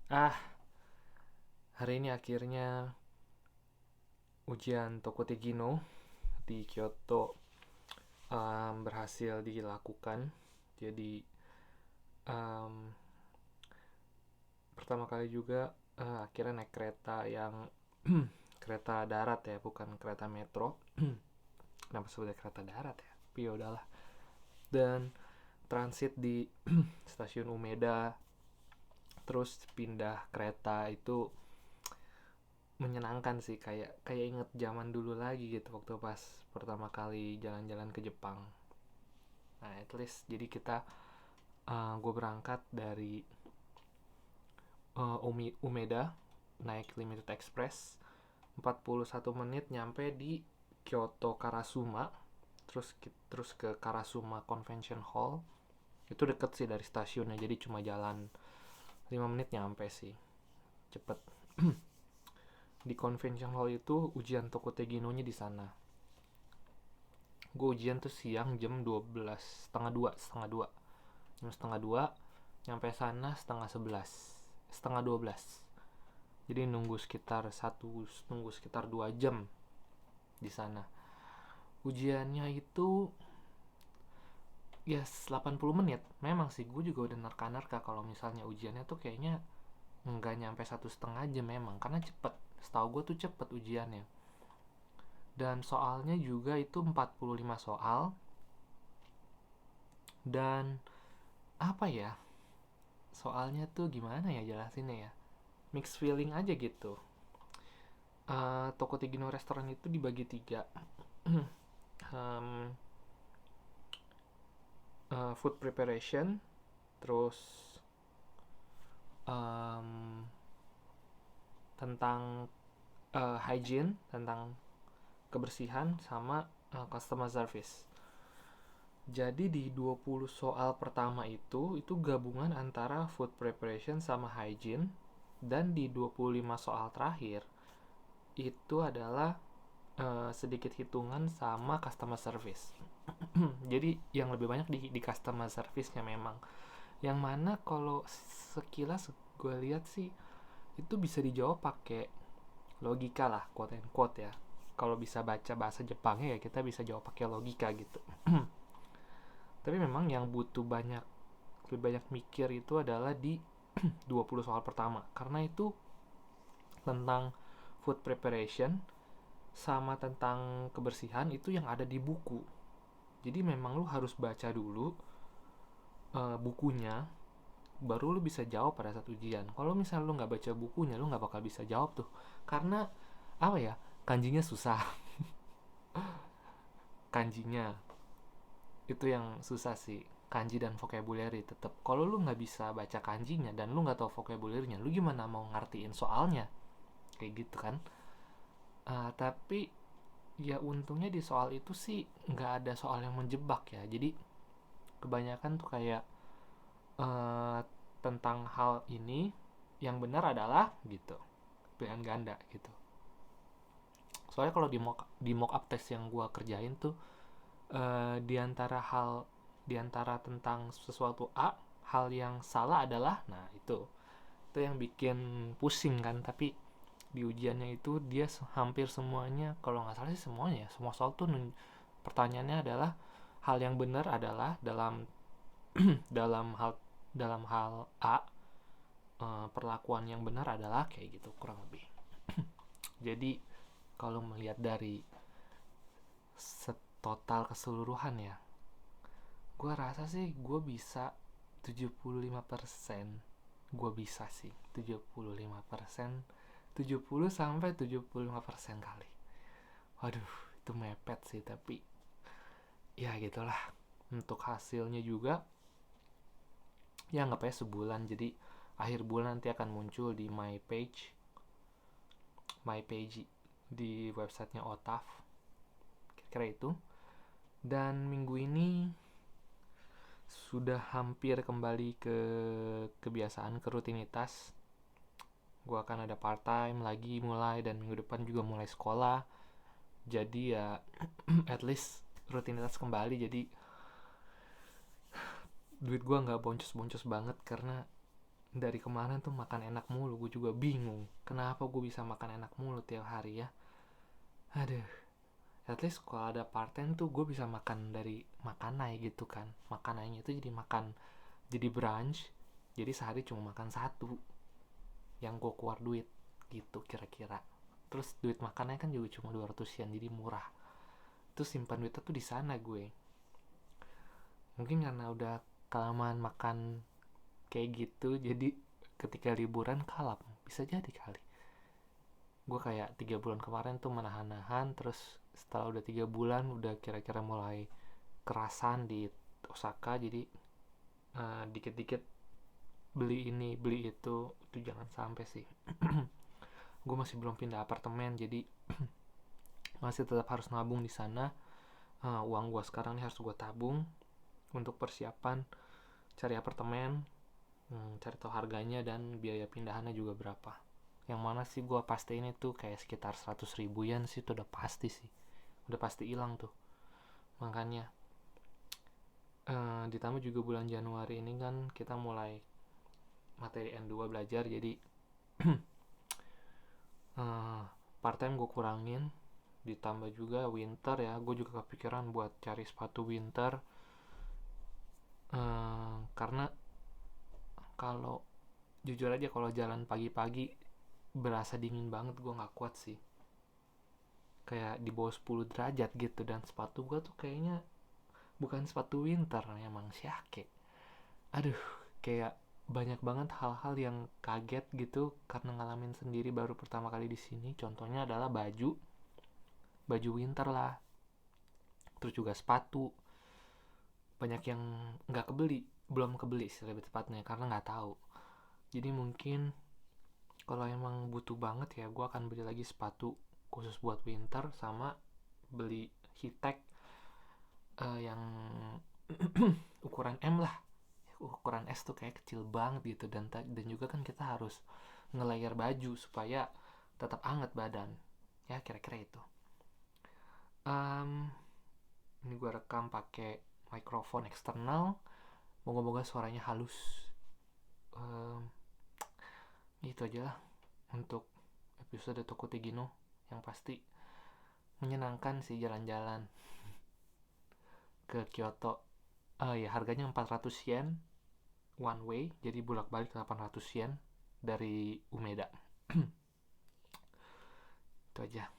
Ah, hari ini akhirnya ujian Tokuteki no di Kyoto berhasil dilakukan. Jadi um, pertama kali juga akhirnya naik kereta yang kereta darat ya, bukan kereta metro. Kenapa sebutnya kereta darat ya? Tapi ya udahlah. Dan transit di stasiun Umeda, terus pindah kereta itu menyenangkan sih, kayak kayak inget zaman dulu lagi gitu waktu pas pertama kali jalan-jalan ke Jepang. Nah, at least jadi kita gue berangkat dari Umeda, naik Limited Express 41 menit nyampe di Kyoto Karasuma, terus ke Karasuma Convention Hall. Itu deket sih dari stasiunnya, jadi cuma jalan 5 menit nyampe sih, cepet. Di Convention Hall itu ujian Tokuteki no nya di sana. Gue ujian tuh siang jam 12, setengah dua jam setengah dua, nyampe sana setengah 12. Jadi nunggu sekitar 2 jam di sana. Ujiannya itu ya 80 menit. Memang sih gue juga udah nerka-nerka kalau misalnya ujiannya tuh kayaknya nggak nyampe 1,5 jam memang, karena cepet. Setahu gue tuh cepet ujiannya. Dan soalnya juga itu 45 soal. Dan apa ya, soalnya tuh gimana ya jelasinnya ya, mixed feeling aja gitu. Toko Tigino restoran itu dibagi tiga. um, Food preparation, terus um, tentang hygiene, tentang kebersihan, sama customer service. Jadi di 20 soal pertama itu gabungan antara food preparation sama hygiene, dan di 25 soal terakhir itu adalah sedikit hitungan sama customer service. Jadi yang lebih banyak di customer service-nya memang. Yang mana kalau sekilas gue lihat sih itu bisa dijawab pakai logika lah, quote and quote ya. Kalau bisa baca bahasa Jepangnya ya kita bisa jawab pakai logika gitu. Tapi memang yang butuh lebih banyak mikir itu adalah di 20 soal pertama, karena itu tentang food preparation sama tentang kebersihan itu yang ada di buku. Jadi memang lu harus baca dulu bukunya, baru lu bisa jawab pada saat ujian. Kalau misalnya lu nggak baca bukunya, lu nggak bakal bisa jawab tuh, karena apa ya, kanjinya susah. Kanjinya itu yang susah sih, kanji dan vocabulary. Tetap kalau lu nggak bisa baca kanjinya dan lu nggak tahu vocabulary-nya, lu gimana mau ngertiin soalnya, kayak gitu kan. Tapi ya untungnya di soal itu sih nggak ada soal yang menjebak ya. Jadi kebanyakan tuh kayak uh, tentang hal ini yang benar adalah gitu, pilihan ganda gitu. Soalnya kalau di mock up test yang gue kerjain tuh uh, di antara hal di antara tentang sesuatu A, hal yang salah adalah, nah itu yang bikin pusing kan. Tapi di ujiannya itu dia hampir semuanya, kalau nggak salah sih semuanya ya, semua soal tuh pertanyaannya adalah hal yang benar adalah dalam dalam hal A, perlakuan yang benar adalah kayak gitu kurang lebih. Jadi kalau melihat dari total keseluruhan ya, gue rasa sih gue bisa 75%. Gue bisa sih 75%, 70 sampai 75% kali. Waduh, itu mepet sih, tapi ya gitulah. Untuk hasilnya juga ya nggak aja sebulan, jadi akhir bulan nanti akan muncul di my page di websitenya OTAF, kira-kira itu. Dan minggu ini sudah hampir kembali ke kebiasaan, ke rutinitas. Gue akan ada part time lagi mulai, dan minggu depan juga mulai sekolah. Jadi ya at least rutinitas kembali. Jadi duit gue nggak boncos-boncos banget, karena dari kemarin tuh makan enak mulu. Gue juga bingung kenapa gue bisa makan enak mulu tiap hari ya. Aduh, at least kalau ada part time tuh gue bisa makan dari makanai gitu kan. Makanannya itu jadi makan, jadi brunch. Jadi sehari cuma makan satu yang gue keluar duit gitu kira-kira. Terus duit makannya kan juga cuma 200 yen, jadi murah. Terus simpan duitnya tuh di sana gue. Mungkin karena udah kelamaan makan kayak gitu, jadi ketika liburan kalap. Bisa jadi kali. Gue kayak 3 bulan kemarin tuh menahan-nahan, terus setelah udah 3 bulan udah kira-kira mulai kerasan di Osaka, jadi dikit-dikit beli ini beli itu jangan sampai sih. Gue masih belum pindah apartemen, jadi masih tetap harus nabung di sana. Uang gue sekarang ini harus gue tabung untuk persiapan cari apartemen, cari tahu harganya dan biaya pindahannya juga berapa. Yang mana sih gue pastiin itu kayak sekitar 100.000 yen sih, itu udah pasti sih, udah pasti hilang tuh. Makanya ditambah juga bulan Januari ini kan kita mulai materi N2 belajar, jadi part time gue kurangin. Ditambah juga winter ya, gue juga kepikiran buat cari sepatu winter, karena kalau jujur aja kalau jalan pagi-pagi berasa dingin banget, gue nggak kuat sih, kayak di bawah 10 derajat gitu. Dan sepatu gue tuh kayaknya bukan sepatu winter, emang syake. Aduh, kayak banyak banget hal-hal yang kaget gitu karena ngalamin sendiri baru pertama kali di sini. Contohnya adalah baju winter lah, terus juga sepatu. Banyak yang nggak kebeli, belum kebeli sih lebih tepatnya, karena nggak tahu. Jadi mungkin kalau emang butuh banget ya gue akan beli lagi sepatu khusus buat winter, sama beli Hitek yang ukuran M lah. Ukuran S tuh kayak kecil banget gitu, dan juga kan kita harus nge-layer baju supaya tetap hangat badan ya, kira-kira itu. Ini gue rekam pakai mikrofon eksternal, moga-moga suaranya halus. Itu aja lah untuk episode Tokutegino. Yang pasti menyenangkan sih jalan-jalan ke Kyoto. Ya harganya 400 yen one way, jadi bolak-balik 800 yen dari Umeda. Itu aja.